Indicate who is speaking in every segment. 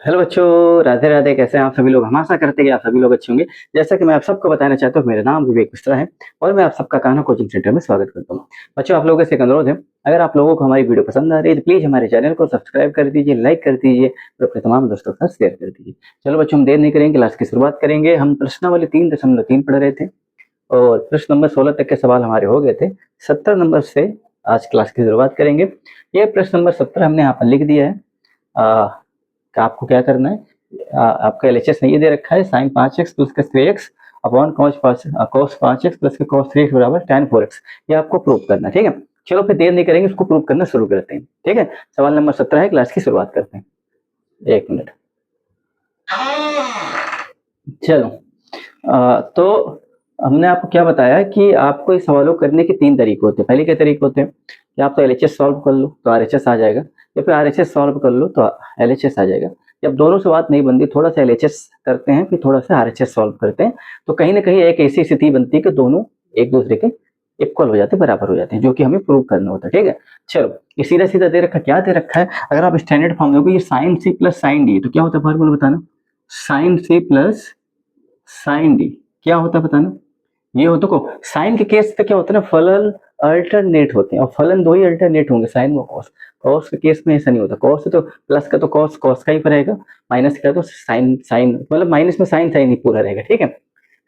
Speaker 1: Hello बच्चों, राधे राधे। कैसे हैं आप सभी लोग? हम आशा करते हैं कि आप सभी लोग अच्छे होंगे। जैसा कि मैं आप सबको बताना चाहता हूँ, मेरा नाम विवेक मिश्रा है और मैं आप सबका कान्हा कोचिंग सेंटर में स्वागत करता हूँ। बच्चों, आप लोगों से एक अनुरोध है, अगर आप लोगों को हमारी वीडियो पसंद आ रही है तो प्लीज हमारे चैनल को सब्सक्राइब कर दीजिए, लाइक कर दीजिए और अपने तमाम दोस्तों के साथ शेयर कर दीजिए। चलो बच्चों, हम देर नहीं करेंगे, क्लास की शुरुआत करेंगे। हम प्रश्नावली 3.3 पढ़ रहे थे और प्रश्न नंबर 16 तक के सवाल हमारे हो गए थे। 17 नंबर से आज क्लास की शुरुआत करेंगे। ये प्रश्न नंबर 17 हमने यहाँ पर लिख दिया है। कि आपको क्या करना है, आपका एलएचएस नहीं दे रखा है, साइन 5x प्लस का 3x upon cos 5x plus का कॉस 3x बराबर tan 4x। ये आपको प्रूव करना है, ठीक है। चलो फिर देर नहीं करेंगे, इसको प्रूव करना शुरू करते हैं, ठीक है। सवाल नंबर 17 है, क्लास की शुरुआत करते हैं। एक मिनट। चलो, तो हमने आपको क्या बताया कि आपको इस सवालों को करने के 3 तरीके होते हैं। पहले क्या तरीके होते हैं कि आप तो एलएचएस सॉल्व कर लो तो आरएचएस आ जाएगा, या फिर आरएचएस सॉल्व कर लो तो एलएचएस आ जाएगा। जब दोनों से बात नहीं बनती, थोड़ा सा एलएचएस करते हैं फिर थोड़ा सा आरएचएस सॉल्व करते हैं, तो कहीं ना कहीं एक ऐसी स्थिति बनती है कि दोनों एक दूसरे के इक्वल हो जाते हैं, बराबर हो जाते हैं, जो कि हमें प्रूव करना होता है, ठीक है। चलो, ये सीधा सीधा दे रखा, क्या दे रखा है? अगर आप स्टैंडर्ड फॉर्म देखो, ये sine C plus sine D, तो क्या होता है फॉर्मूला बताना। Sine C plus sine D क्या होता है बताना। ये हो तो को साइन के केस पे क्या होता है ना, फलन अल्टरनेट होते हैं और फलन दो ही अल्टरनेट होंगे, साइन व कॉस। कॉस के केस में ऐसा नहीं होता। कॉस है तो प्लस का तो कॉस कॉस का ही रहेगा, माइनस का तो साइन साइन, मतलब माइनस में साइन साइन ही पूरा रहेगा, ठीक है।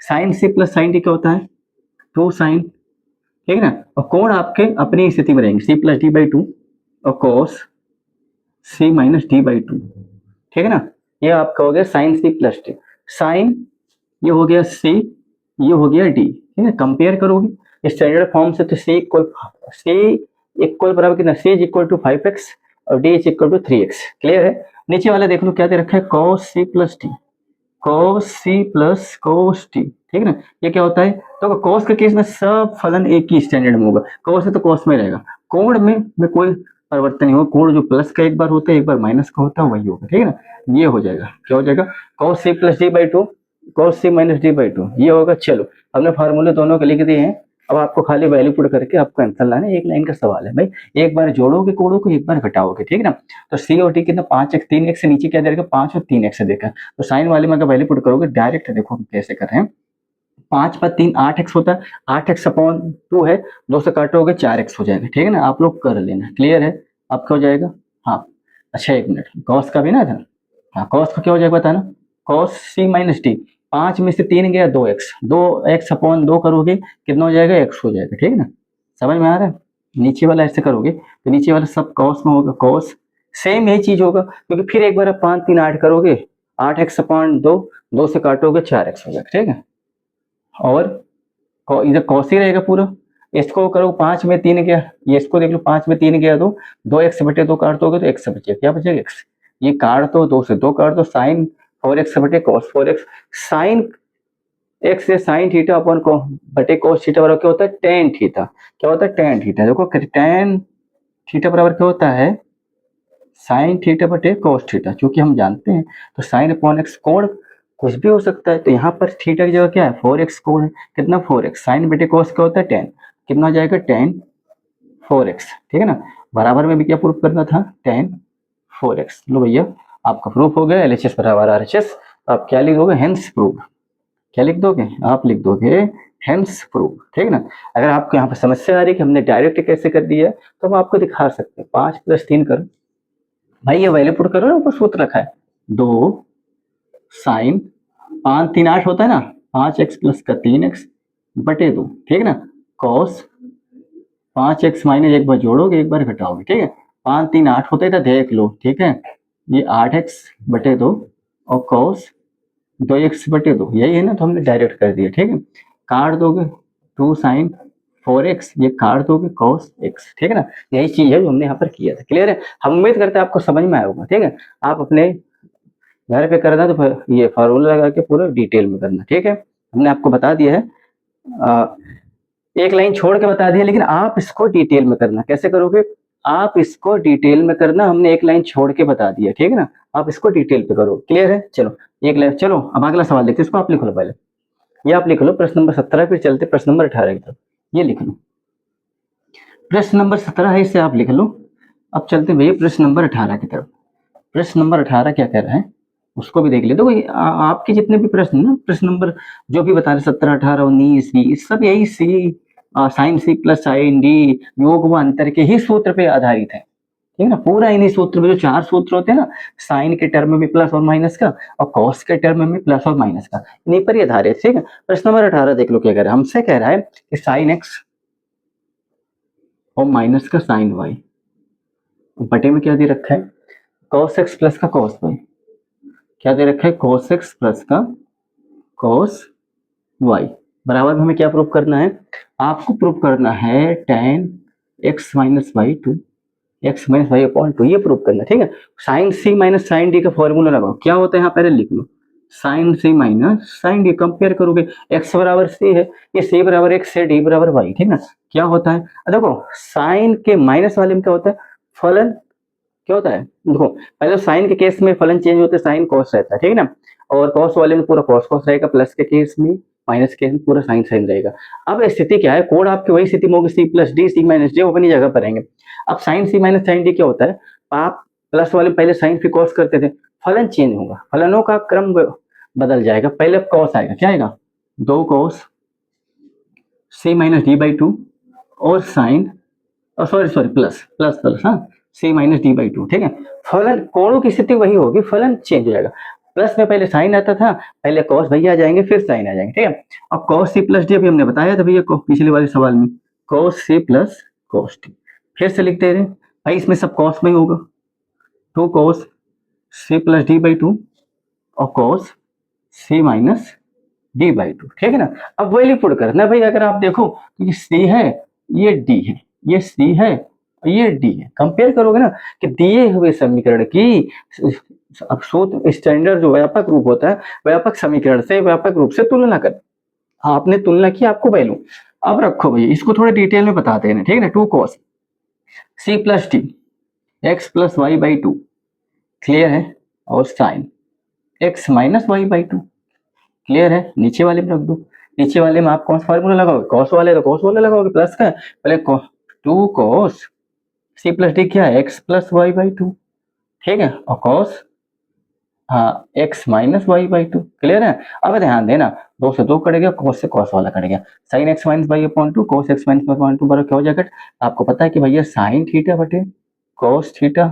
Speaker 1: Sine C plus sine D क्या होता है? टू साइन, ठीक है ना। और कोण आपके अपनी स्थिति में रहेंगे, C plus D by two और cos C minus D by two, ठीक है ना। ये आपका हो गया sine C plus D. Sine ये हो गया सी, ये हो गया डी, ठीक है। कंपेयर करोगे स्टैंडर्ड फॉर्म से तो सी इक्वल बराबर कितना, सी इज इक्वल टू 5x और D is equal to 3x। Clear है? नीचे वाला देख लो क्या दे रखा है, cos c plus T, cos c plus cos t, ठीक है ना। ये क्या होता है, तो cos के केस में सब फलन एक ही स्टैंडर्ड में होगा, cos है तो cos में रहेगा। कोण में कोई परिवर्तन नहीं होगा, कोण जो प्लस का एक बार होता है एक बार माइनस का होता है वही होगा, ठीक है ना। ये हो जाएगा, क्या हो जाएगा, cos c plus D by to cos c minus D by to, ये होगा। चलो, हमने फार्मूले दोनों के लिख दिए हैं। अब आपको खाली वैल्यू पुट करके आपको आंसर लाना है। एक लाइन का सवाल है भाई, एक बार जोड़ोगे कोणों को, एक बार घटाओगे, ठीक है ना। तो सी और टी कितना, 5x 3x से नीचे क्या देगा, 5 और 3x से देगा। तो साइन वाले में अगर वैल्यू पुट करोगे डायरेक्ट, देखो हम कैसे कर रहे हैं। 5 पर 3 8x होता है, 8x अपॉन 2 है, 2 से काटोगे 4x हो जाएगा, ठीक है ना। आप लोग कर लेना, क्लियर है? आपका हो जाएगा। हाँ, अच्छा एक मिनट, कॉस का भी ना था। हाँ, कॉस का क्या हो जाएगा बताना, कॉस सी माइनस टी, 5 में से 3 गया 2x, 2x अपॉन 2 करोगे कितना हो जाएगा, x हो जाएगा, ठीक है ना। समझ में आ रहा है? नीचे वाला ऐसे करोगे तो नीचे वाला सब कॉस में होगा, कॉस सेम यही चीज होगा, क्योंकि फिर एक बार आप 5 3 8 करोगे, 8x अपॉन 2, 2 से काटोगे 4x हो जाएगा, ठीक है। और इधर कॉस ही रहेगा पूरा। इसको करो 5 में 3 गया, ये इसको देख लो, 5 में 3 गया 2, 2x बटे 2 काट दोगे तो x बचेगा, क्या बचेगा, x। ये काट दो, 2 से 2 काट दो, साइन 4x बटे कॉस 4x। साइन x से साइन थीटा अपॉन बटे कॉस थीटा बराबर क्या होता है, टेन थीटा। क्या होता है, टेन थीटा। देखो टेन थीटा बराबर क्या होता है, साइन थीटा बटे कॉस थीटा, क्योंकि हम जानते हैं तो साइन अपॉन एक्स कोण कुछ भी हो सकता है। तो यहाँ पर थीटा की जगह क्या है, 4x कोण है, कितना 4x, साइन बटे कॉस क्या होता है 10, कितना हो जाएगा 10 4x, ठीक है ना। बराबर में भी क्या प्रूफ करना था, 10 4x। लो भैया, आपका प्रूफ हो गया, एलएचएस बराबर आरएचएस। आप क्या लिखोगे, हेंस प्रूफ। क्या लिख दोगे आप, लिख दोगे हेंस प्रूफ, ठीक है ना। अगर आपको यहाँ पर समस्या आ रही है कि हमने डायरेक्ट कैसे कर दिया है, तो हम आपको दिखा सकते हैं। 5 + 3 करो भाई, ये वैल्यू पुट करो ना, ऊपर सूत्र रखा है, 2 साइन 5 3 8 होता है ना, 5x प्लस का 3x बटे 2, ठीक है ना। कॉस 5x माइनस एक बार जोड़ोगे एक बार घटाओगे, ठीक है। 5 3 8 होता है था, देख लो, ठीक है। ये 8x बटे 2 और कॉस 2x बटे 2, यही है ना, तो हमने डायरेक्ट कर दिया, ठीक है। काट दोगे 2 साइन 4x, ये काट दोगे cos x, ठीक है ना। यही चीज है जो हमने यहाँ पर किया था, क्लियर है। हम उम्मीद करते हैं आपको समझ में आया होगा, ठीक है। आप अपने घर पे करना तो ये फार्मूला लगा के पूरा डिटेल में करना, ठीक है। हमने आपको बता दिया है, एक लाइन छोड़ के बता दिया, लेकिन आप इसको डिटेल में करना। कैसे करोगे, आप इसको डिटेल में करना, हमने एक लाइन छोड़ के बता दिया, ठीक है ना। आप इसको डिटेल पे करो, क्लियर है। चलो एक लाइन, चलो अब अगला सवाल देखते हैं, इसको आप लिख लो पहले। ये आप लिख लो प्रश्न नंबर 17, फिर चलते प्रश्न नंबर 18 की तरफ। ये लिख लो, प्रश्न नंबर 17 है, इसे आप लिख लो। अब चलते भैया प्रश्न नंबर 18 की तरफ। प्रश्न नंबर 18 क्या कह रहा है, उसको भी देख ले। देखो आपके जितने भी प्रश्न ना, प्रश्न नंबर जो भी बता रहे 17, 18, 19, 20, सब यही C sine C plus sine D योग व अंतर के ही सूत्र पे आधारित है। ठीक है ना, पूरा इन्हीं सूत्र में जो 4 सूत्र होते हैं ना, साइन के टर्म में भी प्लस और माइनस का और कॉस के टर्म में भी प्लस और माइनस का, इन्हीं पर ही आधारित। ठीक है, प्रश्न नंबर 18 देख लो क्या कह रहा है। हमसे कह रहा है कि साइन एक्स और माइनस का साइन वाई बटे में क्या दे रखा है, कॉस एक्स प्लस का कॉस वाई। क्या दे रखा है, कॉस एक्स प्लस का कॉस वाई बराबर में हमें क्या प्रूव करना है, आपको प्रूव करना है tan x minus y two x minus y upon two, ये प्रूव करना। ठीक है, sine C minus sine D का फॉर्मूला लगाओ। क्या होता है यहाँ पहले लिख लो, sine C minus sine D, compare करोगे एक्स बराबर सी है, ये सी बराबर एक्स है, डी बराबर वाई। ठीक है, क्या होता है, देखो साइन के माइनस वाले में क्या होता है, फलन क्या होता है, देखो पहले साइन के केस में फलन चेंज होते हैं, साइन कॉस रहता है। ठीक है ना, और कॉस वाले में पूरा कॉस कॉस रहेगा, प्लस के केस में माइनस के केस में पूरा साइन साइन रहेगा। अब स्थिति क्या है, कोड आपकी वही स्थिति में होगी, C plus D C minus D अपनी जगह पर रहेंगे। अब sine C minus sine D क्या होता है, आप प्लस वाले पहले साइन फिर कॉस करते थे, फलन चेंज होगा, फलनों का क्रम बदल जाएगा। पहले कॉस आएगा, क्या आएगा, 2 cos C minus D by two और sine, sorry plus plus plus, हाँ C minus D by two. ठीक है, फलन कोणों की स्थिति वही होगी, फलन चेंज हो जाएगा। प्लस में पहले साइन आता था, पहले कॉस भैया आ जाएंगे फिर साइन आ जाएंगे। ठीक है, अब कॉस सी प्लस डी अभी हमने बताया था भैया को पिछले वाले सवाल में, cos C plus cos D, फिर से लिखते रहे भाई, इसमें सब कॉस में होगा, 2 cos C plus D by two और cos C minus D by two. ठीक है ना, अब वैल्यू पुट करना भाई। अगर आप देखो तो ये सी है, ये डी है, ये सी है, ये डी है, कंपेयर करोगे ना कि दिए हुए समीकरण की अब सूत्र स्टैंडर्ड जो व्यापक रूप होता है, व्यापक समीकरण से व्यापक रूप से तुलना कर, आपने तुलना की, आपको वैल्यू। अब रखो भाई, इसको थोड़े डिटेल में बताते हैं। ठीक है ना, 2 cos C plus D x plus y by two, clear है, और sine x minus y by two, clear है। नीचे वाले में रख दो, नीचे वाले में आप कौन सा फार्मूला लगाओगे, कॉस वाले तो कॉस वाला लगाओगे, प्लस का पहले 2 कॉस सी प्लस डी क्या है, x plus y by two. ठीक है, और कॉस हाँ x minus y by two, clear है। अब ध्यान देना, 2 से 2 कट गया, कॉस से कॉस वाला कट गया, sine x minus y upon two cos x minus y upon two बराबर क्या हो जाएगा, आपको पता है कि भैया साइन थीटा बटे कॉस थीटा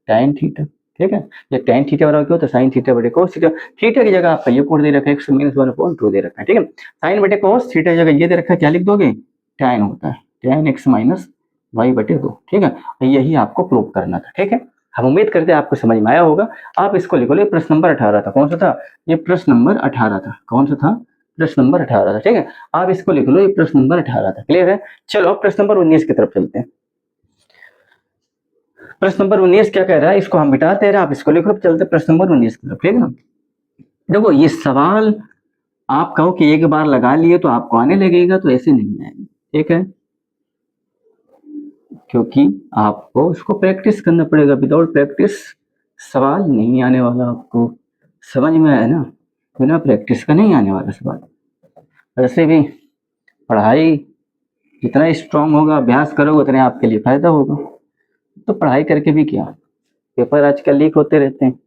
Speaker 1: tan थीटा। ठीक है, ये tan थीटा बराबर क्या होता है, साइन थीटा बटे कॉस थीटा। थीटा की जगह आपका ये कोड दे रखा है एक्स माइनस 1/2 दे रखा है। ठीक है, साइन बटे कॉस थीटा की जगह ये दे रखा है, क्या लिख दोगे, tan होता है, tan x माइनस वाई बटे 2। ठीक है, यही आपको प्रूव करना था। ठीक है, हम उम्मीद करते हैं आपको समझ में आया होगा। आप इसको लिखो, ये प्रश्न नंबर 18 था, कौन सा था, ये प्रश्न नंबर 18 था, कौन सा था, प्रश्न नंबर 18 था। ठीक है, आप इसको लिख लो, ये प्रश्न नंबर 18 था, क्लियर है। चलो अब प्रश्न नंबर 19 की तरफ चलते हैं। प्रश्न नंबर 19 क्या कह रहा है, इसको हम मिटाते रहे, आप इसको लिखो, चलते प्रश्न नंबर 19 की तरफ। ठीक है ना, देखो ये सवाल आप कहो कि एक बार लगा लिए तो आपको आने लगेगा, तो ऐसे नहीं आएगा। ठीक है, क्योंकि आपको इसको प्रैक्टिस करना पड़ेगा, विदाउट प्रैक्टिस सवाल नहीं आने वाला। आपको समझ में आया ना, बिना प्रैक्टिस का नहीं आने वाला सवाल। वैसे भी पढ़ाई जितना स्ट्रांग होगा, अभ्यास करोगे उतने आपके लिए फायदा होगा। तो पढ़ाई करके भी क्या, पेपर आजकल लीक होते रहते हैं,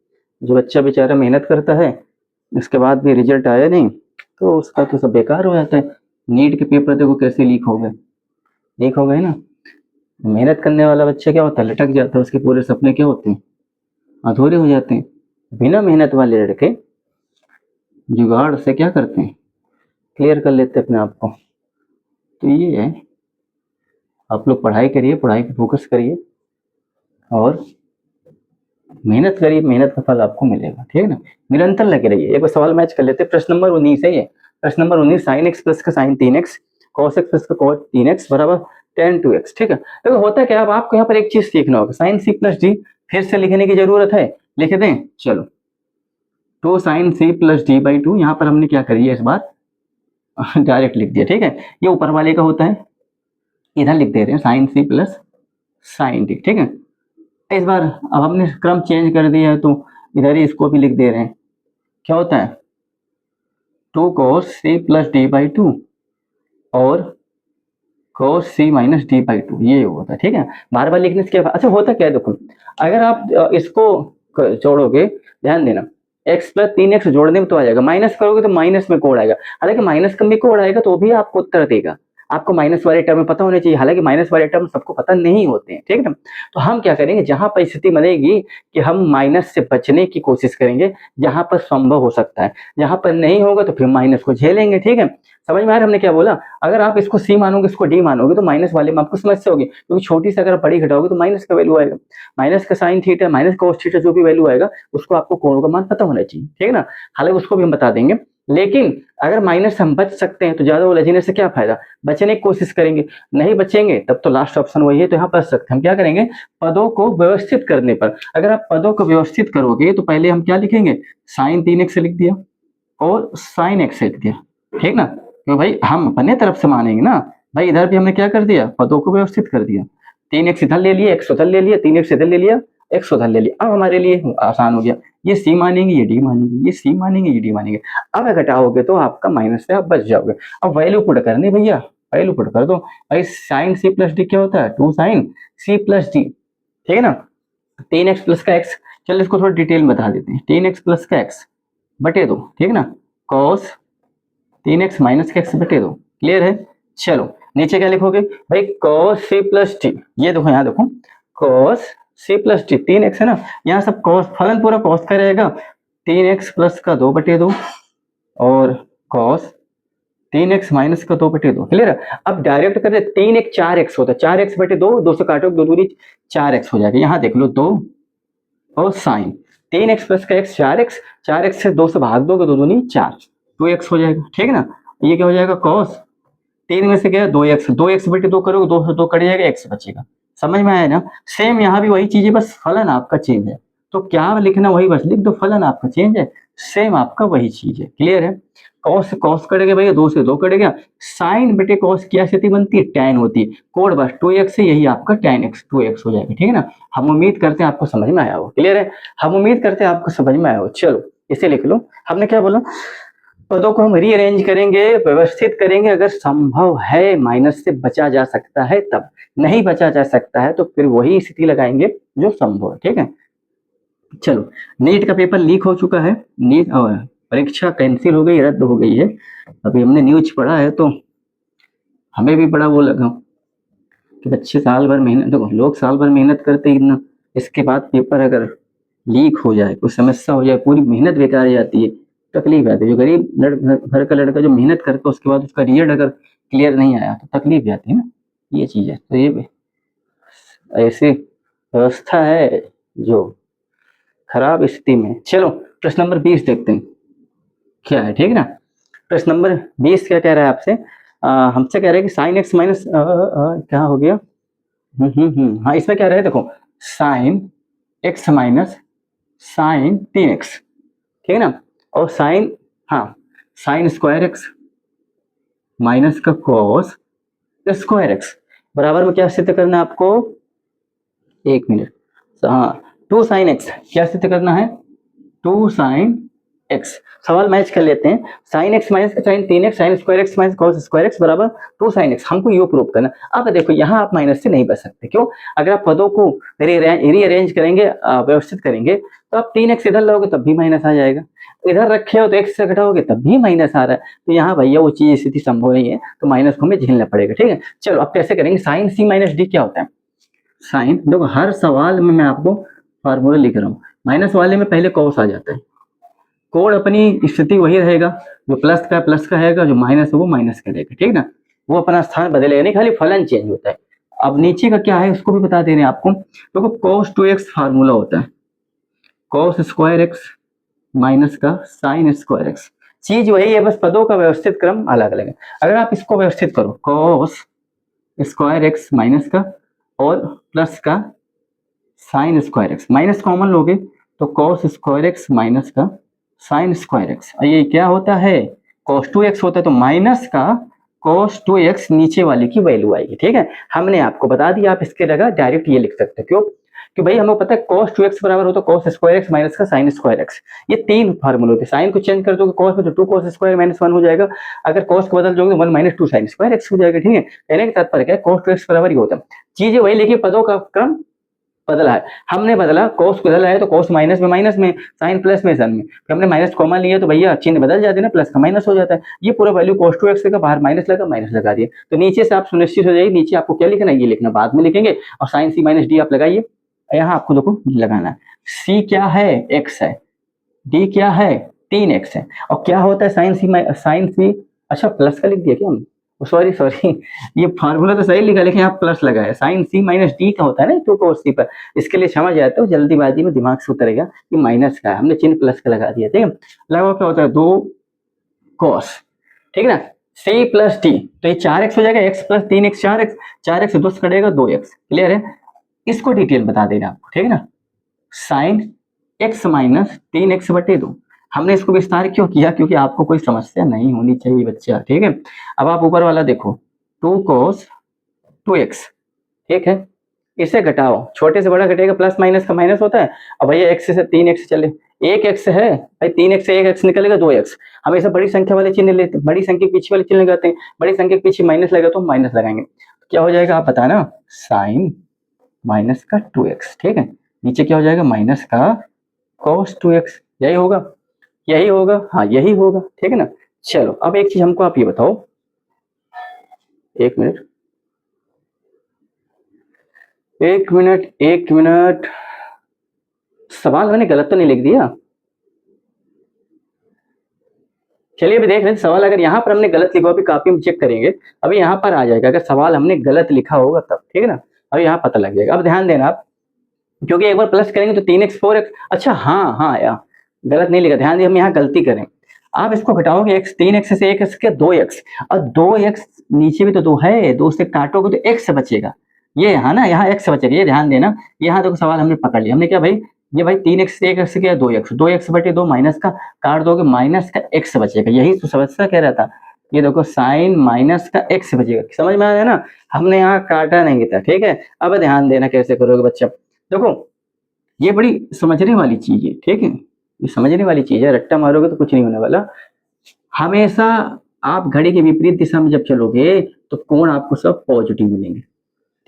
Speaker 1: जो बच्चा बेचारा मेहनत करता है उसके बाद भी रिजल्ट आया नहीं तो उसका तो सब बेकार हो जाता है। नीट के पेपर देखो कैसे लीक हो गए, लीक हो गए ना। मेहनत करने वाला बच्चा क्या होता है, लटक जाता है, उसके पूरे सपने क्या होते हैं, अधूरे हो जाते हैं। बिना मेहनत वाले लड़के जुगाड़ से क्या करते हैं, क्लियर कर लेते हैं अपने आप को। तो ये है, आप लोग पढ़ाई करिए, पढ़ाई पे फोकस करिए और मेहनत करिए, मेहनत का फल आपको मिलेगा। ठीक है ना, निरंतर लगे रहिए। एक सवाल मैच कर लेते हैं, प्रश्न नंबर 19 है ये, प्रश्न नंबर 19, साइन एक्स प्लस का sine 3x cos x plus का कॉस 3x बराबर tan 2x। ठीक है, देखो होता है क्या, अब आपको यहाँ पर एक चीज सीखना होगा, साइन सी प्लस डी फिर से लिखने की जरूरत है, लिख दें, चलो 2 sine C plus D by two, यहाँ पर हमने क्या करी है इस बार डायरेक्ट लिख दिया। ठीक है, ये ऊपर वाले का होता है, इधर लिख दे रहे हैं sine C plus sine D. ठीक है, इस बार अब हमने क्रम चेंज कर दिया है तो इधर ही इसको भी लिख दे रहे हैं। क्या होता है, 2 cos c plus D by two और cos c minus D by to, ये होता है। ठीक है, बार बार लिखने से क्या, अच्छा होता क्या है, देखो अगर आप इसको जोड़ोगे, ध्यान देना, x प्लस 3x जोड़ने में तो आ जाएगा, माइनस करोगे तो माइनस में कोड आएगा, हालांकि माइनस में कोड आएगा तो भी आपको उत्तर देगा। आपको माइनस वाले टर्म में पता होने चाहिए, हालांकि माइनस वाले टर्म सबको पता नहीं होते हैं, ठीक है ना। तो हम क्या करेंगे, जहां पर स्थिति बनेगी कि हम माइनस से बचने की कोशिश करेंगे, जहां पर संभव हो सकता है, जहां पर नहीं होगा तो फिर माइनस को झेलेंगे, ठीक है। समझ में आ रहा है हमने क्या बोला। अगर आप इसको सी मानोगे, इसको डी मानोगे तो माइनस वाले में आपको समस्या होगी, क्योंकि छोटी से अगर बड़ी घटाओगे तो माइनस का वैल्यू आएगा, माइनस का sine theta, minus cos theta, जो भी वैल्यू आएगा उसको आपको कोण का मान पता होना चाहिए, ठीक है ना। हालांकि उसको भी हम बता देंगे, लेकिन अगर माइनस से हम बच सकते हैं तो ज्यादा उलझने से क्या फायदा, बचने की कोशिश करेंगे, नहीं बचेंगे तब तो लास्ट ऑप्शन वही है, तो यहाँ बच सकते हैं। हम क्या करेंगे, पदों को व्यवस्थित करने पर, अगर आप पदों को व्यवस्थित करोगे तो पहले हम क्या लिखेंगे, साइन 3x लिख दिया और साइन x लिख दिया, ठीक ना। तो भाई हम अपने तरफ से मानेंगे ना, भाई इधर भी हमने क्या कर दिया, पदों को व्यवस्थित कर दिया, 3x इधर ले लिया, x उधर ले लिया, 3x इधर ले लिया, x उधर ले लिया। अब हमारे लिए आसान हो गया, ये सी मानेंगे, ये डी मानेंगे, ये सी मानेंगे, ये डी मानेंगे। अब घटाओगे तो आपका माइनस से आप बच जाओगे। अब वैल्यू पुट करनी भैया, वैल्यू पुट कर दो भाई। साइन सी प्लस डी क्या होता है, 2 साइन सी प्लस डी, ठीक है ना। 3x प्लस का x, चलो इसको थोड़ा डिटेल में बता देते हैं, 3x प्लस का x बटे 2, ठीक है ना, कॉस 3x माइनस का x बटे 2, क्लियर है। चलो नीचे क्या लिखोगे भाई, कॉस सी प्लस टी, ये देखो यहाँ देखो, cos C plus T, 3x है ना, यहाँ सब कॉस, फलन पूरा कॉस का रहेगा, 3x प्लस का 2 बटे 2 और कॉस 3x माइनस का 2 बटे 2, क्लियर है। अब डायरेक्ट कर दे, 3 एक 4x होता है, 4x बटे 2, 2 से काटो 2 दूरी 4x हो जाएगा, यहाँ देख लो 2 और साइन 3x प्लस का x 4x, 4x से 2 से भाग दोगे 2 दूनी 4, 2x हो जाएगा, ठीक है ना। ये क्या हो जाएगा, कॉस 3 में से क्या है 2x, 2x बटे 2 करोगे 2 से 2 कट जाएगा, x बचेगा। समझ में आया ना। सेम यहाँ भी वही चीज है, बस फलन आपका चेंज है, तो क्या लिखना वही बस लिख दो, फलन आपका चेंज है, सेम आपका वही चीज है, क्लियर है। कॉस से कॉस कटेगा भैया, 2 से 2 कटेगा, साइन बटे कॉस क्या स्थिति बनती है, टैन होती है, कोड बस 2x से, यही आपका टैन x 2x हो जाएगा, ठीक है ना। हम उम्मीद करते हैं आपको समझ में आया हो, क्लियर है, हम उम्मीद करते हैं आपको समझ में आया हो। चलो इसे लिख लो, हमने क्या बोला, पदों को हम रीअरेंज करेंगे, व्यवस्थित करेंगे, अगर संभव है माइनस से बचा जा सकता है तब, नहीं बचा जा सकता है तो फिर वही स्थिति लगाएंगे जो संभव है, ठीक है। चलो नीट का पेपर लीक हो चुका है, नीट परीक्षा कैंसिल हो गई, रद्द हो गई है, अभी हमने न्यूज पढ़ा है तो हमें भी बड़ा वो लगा कि बच्चे साल भर मेहनत, देखो लोग साल भर मेहनत करते हैं ना, इसके बाद पेपर अगर लीक हो जाए, कोई समस्या हो जाए, पूरी मेहनत बेकार जाती है, तकलीफ आती है। जो गरीब घर का लड़का जो मेहनत करता है उसके बाद उसका रिजल्ट अगर क्लियर नहीं आया तो तकलीफ जाती है ना, ये चीज है। तो ये ऐसी व्यवस्था है जो खराब स्थिति में। चलो प्रश्न नंबर 20 देखते हैं क्या है, ठीक है ना। प्रश्न नंबर 20 क्या कह रहा है आपसे, हमसे कह रहा है कि साइन एक्स माइनस क्या हो गया, हाँ इसमें क्या रहा है देखो, sign x minus sign 3x, ठीक है ना, और साइन, हाँ साइन स्क्वायर एक्स माइनस का कॉस स्क्वायर एक्स बराबर में क्या सिद्ध करना है आपको, 1 मिनट, हाँ 2 साइन एक्स, क्या सिद्ध करना है, 2 साइन एक्स। सवाल मैच कर लेते हैं, साइन एक्स माइनस का sine 3x, sine square x minus cos square x बराबर 2 साइन एक्स, हमको ये प्रूव करना। अब देखो यहाँ आप माइनस से नहीं बच सकते, क्यों, अगर आप पदों को रीअरेंज करेंगे, व्यवस्थित करेंगे, तो आप 3x इधर लोगे तब भी माइनस आ जाएगा, इधर रखे हो तो x से घटाओगे तब भी माइनस आ रहा है, तो यहाँ भैया वो चीज स्थिति संभव नहीं है, तो माइनस को हमें झेलना पड़ेगा, ठीक है। चलो अब कैसे करेंगे, साइन सी माइनस डी क्या होता है, साइन देखो हर सवाल में मैं आपको फार्मूला लिख रहा हूँ, माइनस वाले में पहले कॉस आ जाता है, कोड अपनी स्थिति वही रहेगा, जो प्लस का रहेगा, जो माइनस है वो माइनस का रहेगा, ठीक ना, वो अपना स्थान बदलेगा नहीं, खाली फलन चेंज होता है। अब नीचे का क्या है उसको भी बता दे रहे हैं आपको, देखो cos 2x फार्मूला होता है, cos स्क्वायर एक्स माइनस का साइन स्क्वायर एक्स, चीज वही है, बस पदों का व्यवस्थित क्रम अलग अलग है। अगर आप इसको व्यवस्थित करो, cos स्क्वायर एक्स माइनस का और प्लस का sign square x, minus common लोगे तो cos स्क्वायर एक्स माइनस का साइन स्क्वायर एक्स, ये क्या होता है, cos 2x होता है, तो माइनस का cos 2x नीचे वाले की वैल्यू आएगी, ठीक है। हमने आपको बता दिया, आप इसके जगह डायरेक्ट ये लिख सकते हो, क्यों, कि भाई हमें पता है cos 2x बराबर होता है cos स्क्वायर एक्स माइनस का साइन स्क्वायर एक्स, ये 3 फार्मूले होते हैं। साइन को चेंज कर दोगे cos में तो 2 cos स्क्वायर माइनस 1 हो जाएगा, अगर cos को बदल दोगे तो 1 माइनस 2 साइन स्क्वायर एक्स हो जाएगा, ठीक है। कहने का तात्पर्य क्या है, cos 2x बराबर ही होता है, चीजें वही लिखी, पदों का क्रम बदला है, हमने बदला, कॉस बदला है तो कॉस माइनस में, साइन प्लस में, सन में, फिर हमने माइनस कॉमा लिया तो भैया चिन्ह बदल जाते हैं ना, प्लस का माइनस हो जाता है। ये पूरा वैल्यू cos 2x का बाहर माइनस लगा दिए, तो नीचे से आप सुनिश्चित हो जाइए, नीचे आपको क्या लिखना है, ये लिखना, बाद में लिखेंगे, और साइन सी माइनस डी आप लगाइए। यहाँ आपको देखो लगाना है, सी क्या है, x है, डी क्या है, 3x है, और क्या होता है साइन सी, अच्छा प्लस का लिख दिया क्या हम, सॉरी सॉरी, ये फार्मूला तो सही लिखा, लेकिन यहाँ प्लस लगा है, साइन सी माइनस डी का होता है ना 2 cos सी पर, इसके लिए समझ आया तो जल्दीबाजी में दिमाग से उतरेगा कि माइनस का है, हमने चिन्ह प्लस का लगा दिया, ठीक है। लगाओ क्या होता है 2 cos, ठीक है ना, सी प्लस डी, तो ये 4x हो जाएगा, x plus 3x 4x, 4x से 2 कटेगा 2x, क्लियर है। इसको डिटेल बता देना आपको, ठीक है ना, साइन x माइनस 3x बटे 2, हमने इसको विस्तार क्यों किया, क्योंकि आपको कोई समस्या नहीं होनी चाहिए बच्चा, ठीक है। अब आप ऊपर वाला देखो 2 cos 2x, ठीक है, इसे घटाओ, छोटे से बड़ा घटेगा, प्लस माइनस का माइनस होता है, अब भैया x से 3x चले, एक x है भाई, 3x से एक x निकलेगा 2x, हमेशा बड़ी संख्या वाले चिन्ह लेते हैं, बड़ी संख्या के पीछे वाले चिन्ह लगाते हैं, बड़ी संख्या के पीछे माइनस लगा तो माइनस लगाएंगे, क्या हो जाएगा आप बताना, साइन माइनस का 2x, ठीक है, नीचे क्या हो जाएगा माइनस का cos 2x, यही होगा, यही होगा, हाँ यही होगा, ठीक है ना। चलो अब एक चीज हमको आप ये बताओ, एक मिनट एक मिनट, सवाल मैंने गलत तो नहीं लिख दिया, चलिए अभी देख रहे हैं सवाल, अगर यहाँ पर हमने गलत लिखा अभी कापी में चेक करेंगे, अभी यहाँ पर आ जाएगा, अगर सवाल हमने गलत लिखा होगा तब, ठीक है ना, अभी यहाँ पता लग जाएगा। अब ध्यान देना आप, क्योंकि एक बार प्लस करेंगे तो 3x 4x, अच्छा हाँ यार गलत नहीं लिखा, ध्यान दिए, हम यहाँ गलती करें, आप इसको घटाओगे x, 3x से 1x के 2x, और 2x नीचे भी तो 2 है, 2 से काटोगे तो x बचेगा, ये यहाँ ना, यहाँ x बचेगा, ये ध्यान देना, यहाँ देखो सवाल हमने पकड़ लिया, हमने क्या भाई, ये भाई 3x से 1x क्या 2x, 2x बटे 2 माइनस का, काट दोगे माइनस का x बचेगा, यही तो समस्या कह रहा था, ये देखो साइन माइनस का x बचेगा, समझ में आ रहा है ना, हमने यहाँ काटा नहीं था, ठीक है। अब ध्यान देना कैसे करोगे बच्चा, देखो ये बड़ी समझने वाली चीज है, ठीक है, ये समझने वाली चीज है, रट्टा मारोगे तो कुछ नहीं होने वाला, हमेशा आप घड़ी के विपरीत दिशा में जब चलोगे तो कोण आपको सब पॉजिटिव मिलेंगे,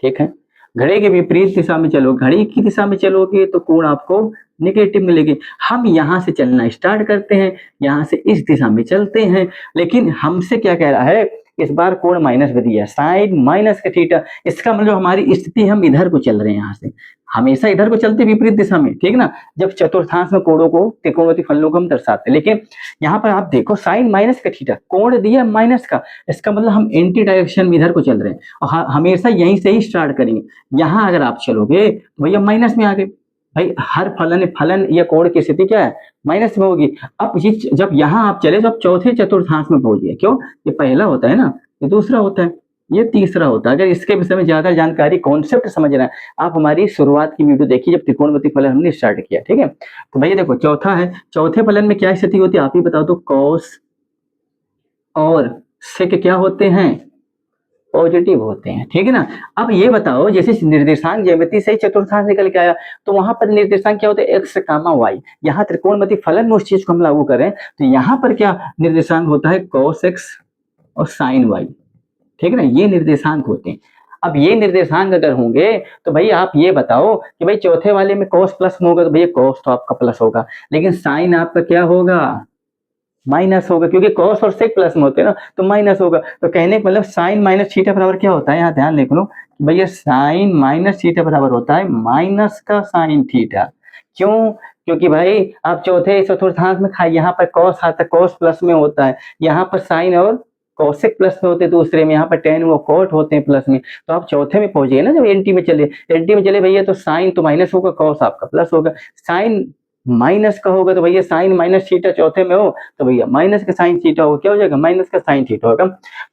Speaker 1: ठीक है, घड़ी के विपरीत दिशा में चलो, घड़ी की दिशा में चलोगे तो कोण आपको नेगेटिव मिलेगी। हम यहाँ से चलना स्टार्ट करते हैं, यहाँ से इस दिशा में चलते हैं, लेकिन हमसे क्या कह रहा है, इस बार कोण माइनस में दिया, साइन माइनस का थीटा, इसका मतलब हमारी स्थिति, हम इधर को चल रहे हैं, यहाँ से हमेशा इधर को चलते विपरीत दिशा में, ठीक ना, जब चतुर्थांश में कोणों को, त्रिकोणमिति फलनों को हम दर्शाते हैं, लेकिन यहाँ पर आप देखो साइन माइनस का थीटा, कोण दिया माइनस का, इसका मतलब हम एंटी डायरेक्शन में इधर को चल रहे हैं, और हमेशा यहीं से ही स्टार्ट करेंगे, यहाँ अगर आप चलोगे तो भैया माइनस में आ गए, भाई हर फलन या कोण की स्थिति क्या है, माइनस में होगी। अब ये जब यहाँ आप चले तो आप चौथे चतुर्थांश में पहुंच गए, क्यों, ये पहला होता है ना, ये दूसरा होता है, ये तीसरा होता है। अगर इसके विषय में ज्यादा जानकारी, कॉन्सेप्ट समझना है, आप हमारी शुरुआत की वीडियो देखिए जब त्रिकोणमिति फलन हमने स्टार्ट किया, ठीक है। तो भैया देखो चौथा है, चौथे फलन में क्या स्थिति होती है आप ही बताओ तो, कॉस और सेक क्या होते हैं, पॉजिटिव होते हैं, ठीक है ना। अब ये बताओ, जैसे निर्देशांक ज्यामिति से ही चतुर्थांश निकल के आया, तो वहां पर निर्देशांक क्या होते हैं, एक्स कामा वाई, यहाँ त्रिकोणमिति फलन में उस चीज को हम लागू करें तो यहाँ पर क्या निर्देशांक होता है, कॉस एक्स और साइन वाई, ठीक है ना, ये निर्देशांक होते हैं। अब ये निर्देशांक अगर होंगे तो भाई आप ये बताओ कि भाई चौथे वाले में cos प्लस में होगा तो भैया cos तो आपका प्लस होगा, लेकिन साइन आपका क्या होगा, माइनस होगा, क्योंकि cos और sec प्लस में होते हैं ना, तो माइनस होगा। तो कहने का मतलब साइन माइनस थीटा बराबर क्या होता है, यहाँ ध्यान लिख लो भैया, साइन माइनस थीटा बराबर होता है माइनस का साइन थीटा। क्यों, क्योंकि भाई आप चौथे चतुर्थांश में खाए, यहाँ पर cos आता है, cos प्लस में होता है, यहाँ पर साइन और कॉसेक प्लस में होते हैं दूसरे में, यहाँ पर टेन वो कोट होते हैं प्लस में, तो आप चौथे में पहुंच गए ना, जब एंटी में चले भैया, तो साइन तो माइनस होगा, कॉस आपका प्लस होगा, साइन माइनस का होगा तो भैया साइन माइनस थीटा चौथे में हो तो भैया माइनस का साइन थीटा होगा, क्या हो जाएगा, माइनस का साइन थीटा होगा।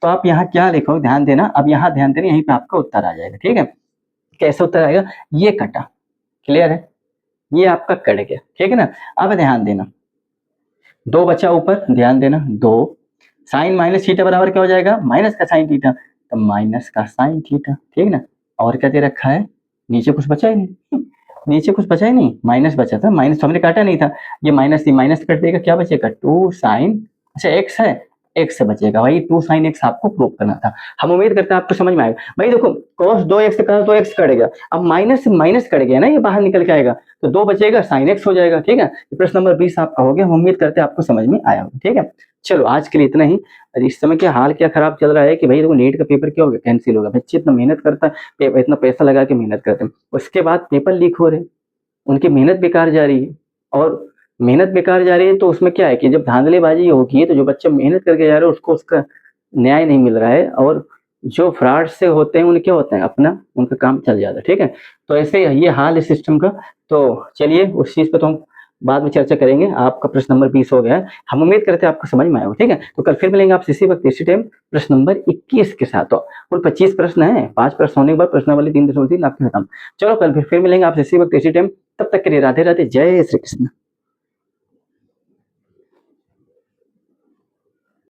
Speaker 1: तो आप यहाँ क्या लिखो, ध्यान देना, अब यहाँ ध्यान देना, यहीं पे आपका उत्तर आ जाएगा, ठीक है। कैसे उत्तर आएगा, ये कटा, क्लियर है, ये आपका कट गया, ठीक है ना। अब ध्यान देना, दो बचा ऊपर, ध्यान देना, दो साइन माइनस थीटा बराबर क्या हो जाएगा, माइनस का साइन थीटा, तो माइनस का साइन थीटा, ठीक ना। और क्या दे रखा है, नीचे कुछ बचा ही नहीं, नीचे कुछ बचा ही नहीं, माइनस बचा था, माइनस तो हमने काटा नहीं था, ये माइनस थी, माइनस कट देगा, क्या बचेगा, 2 साइन, अच्छा एक्स है, x से बचेगा। भाई 2 sin x आपको प्रूव करना था। हम उम्मीद करते हैं आपको समझ में आएगा। भाई देखो cos 2x से cos 2x कट गया, अब माइनस से माइनस कट गया ना, ये बाहर निकल के आएगा तो 2 बचेगा, sin x हो जाएगा। ठीक है, प्रश्न नंबर 20 आपका हो गया। हम उम्मीद करते हैं आपको समझ में आया होगा। ठीक है, चलो आज के लिए इतना ही। इस समय क्या हाल क्या खराब चल रहा है कि भाई देखो नीट का पेपर क्या हो गया, कैंसिल हो गया। बच्चे इतना मेहनत करता है, इतना पैसा लगा के मेहनत करते हैं, उसके बाद पेपर लीक हो रहे, उनकी मेहनत बेकार जा रही है। और मेहनत बेकार जा रही है तो उसमें क्या है कि जब धांधलीबाजी होगी तो जो बच्चा मेहनत करके जा रहा है उसको उसका न्याय नहीं मिल रहा है, और जो फ्रॉड से होते हैं उनके होते हैं अपना, उनका काम चल जाता है। ठीक है, तो ऐसे ये हाल है सिस्टम का। तो चलिए उस चीज़ पे तो हम बाद में चर्चा करेंगे। आपका प्रश्न नंबर 20 हो गया है, हम उम्मीद करते हैं आपको समझ में आया होगा। ठीक है, तो कल फिर मिलेंगे आपसे इसी वक्त इसी टाइम प्रश्न नंबर 21 के साथ। तो कुल 25 प्रश्न है, 5 प्रश्न होने के बाद प्रश्न वाली 3.3 आपके खत्म। चलो कल फिर मिलेंगे आपसे इसी वक्त इसी टाइम, तब तक के लिए राधे राधे, जय श्री कृष्ण।